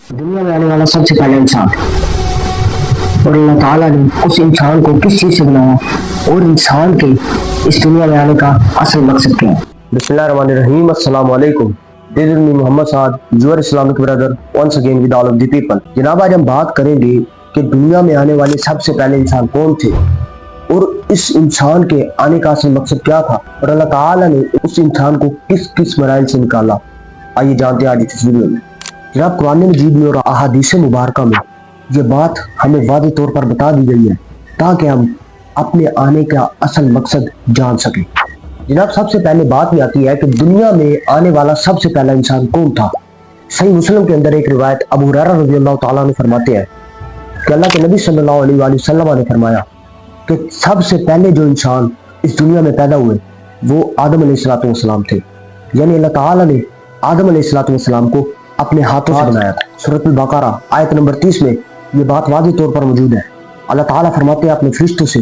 दुनिया में आने वाला सबसे पहला इंसान, और अल्लाह ताला ने उस इंसान को किस चीज़ से बनाया और इंसान के इस दुनिया में आने का असल मकसद क्या है। बिस्मिल्लाहिर्रहमानिर्रहीम, अस्सलाम वालेकुम। This is me Mohammad Saad, your Islamic brother, once again with all of the people. जनाब, आज हम बात करेंगे कि दुनिया में आने वाले सबसे पहले इंसान कौन थे और इस इंसान के आने का असल मकसद क्या था और अल्लाह ताला ने उस इंसान को किस किस मराइल से निकाला। आइए जानते हैं आज इस वीडियो में। जनाब, कुरान मजीद में और अहादीस मुबारका में ये बात हमें वाज़ेह तौर पर बता दी गई है ताकि हम अपने आने का असल मकसद जान सकें। जनाब, सबसे पहले बात ये आती है कि दुनिया में आने वाला सबसे पहला इंसान कौन था। सही मुस्लिम के अंदर एक रिवायत अबू हुरैरा रज़ियल्लाहु ताला अन्हु फरमाते हैं कि अल्लाह के नबी सल्लल्लाहु अलैहि वसल्लम ने फरमाया कि सबसे पहले जो इंसान इस दुनिया में पैदा हुए वो आदम अलैहिस्सलाम थे। यानी अल्लाह ताला ने आदम अलैहिस्सलाम को अपने हाथों से बनाया था। सूरह बकरा आयत नंबर 30 में ये बात वाज़ेह तौर पर मौजूद है। अल्लाह ताला फरमाते हैं अपने फरिश्तों से,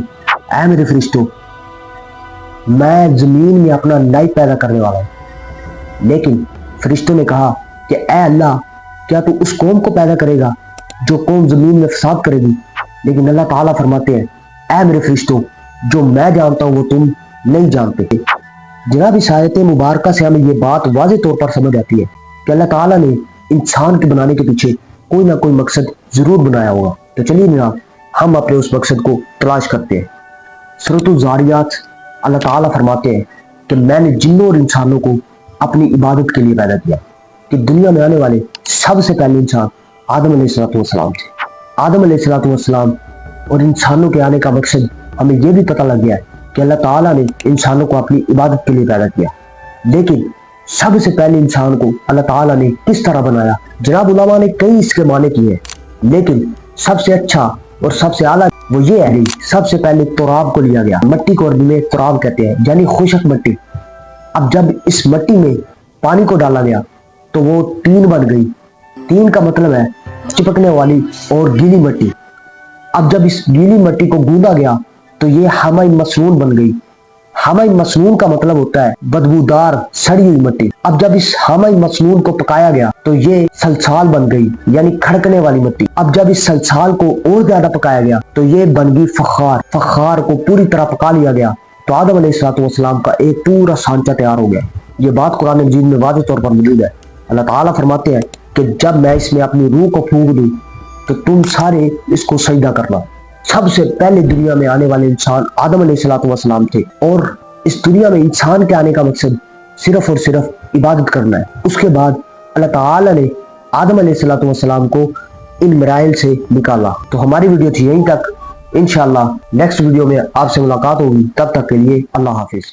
ऐ मेरे फरिश्तों, मैं जमीन में अपना नाइब पैदा करने वाला हूँ। लेकिन फरिश्तों ने कहा कि ऐ अल्लाह, क्या तू उस कौम को पैदा करेगा जो कौम जमीन में फसाद करेगी। लेकिन अल्लाह ताला फरमाते हैं, ऐ मेरे फरिश्तों, जो मैं जानता हूँ वो तुम नहीं जानते। जनाब, इस आयत मुबारका से हमें ये बात वाज़ेह तौर पर समझ आती है कि अल्लाह ताला ने इंसान के बनाने के पीछे कोई ना कोई मकसद जरूर बनाया होगा। तो चलिए जनाब, हम अपने उस मकसद को तलाश करते हैं। सूरह ज़ारियात अल्लाह ताला फरमाते हैं कि मैंने जिन्नों और इंसानों को अपनी इबादत के लिए पैदा किया। कि दुनिया में आने वाले सबसे पहले इंसान आदम अलैहिस्सलाम थे। आदम अलैहिस्सलाम और इंसानों के आने का मकसद हमें यह भी पता लग गया है कि अल्लाह ताला ने इंसानों को अपनी इबादत के लिए पैदा किया। लेकिन सबसे पहले इंसान को अल्लाह ताला ने किस तरह बनाया, जनाब उलमा ने कई इसके माने किए, लेकिन सबसे अच्छा और सबसे आला वो ये है कि सबसे पहले तुराब को लिया गया। मट्टी को अरबी में तुराब कहते हैं, यानी खुशक मट्टी। अब जब इस मट्टी में पानी को डाला गया तो वो टीन बन गई। टीन का मतलब है चिपकने वाली और गीली मट्टी। अब जब इस गीली मट्टी को गूंदा गया तो ये हमाई मसनून बन गई। हमाई मसनून का मतलब होता है बदबूदार सड़ी हुई मट्टी। अब जब इस हमाई मसनून को पकाया गया तो ये सलसाल बन गई, यानी खड़कने वाली मट्टी। अब जब इस सलसाल को और ज्यादा पकाया गया तो ये बन गई फखार। फखार को पूरी तरह पका लिया गया तो आदम अलैहिस्सलाम का एक पूरा सांचा तैयार हो गया। ये बात कुरान मजीद में वाज़ेह तौर पर मौजूद है। अल्लाह ताला फरमाते हैं कि जब मैं इसमें अपनी रूह को फूंक दूं तो तुम सारे इसको सजदा करना। सबसे पहले दुनिया में आने वाले इंसान आदम अलैहिस्सलाम थे और इस दुनिया में इंसान के आने का मकसद सिर्फ और सिर्फ इबादत करना है। उसके बाद अल्लाह ताला ने आदम अलैहिस्सलाम को इन मराइल से निकाला। तो हमारी वीडियो थी यहीं तक। इंशाअल्लाह नेक्स्ट वीडियो में आपसे मुलाकात होगी। तब तक के लिए अल्लाह हाफिज।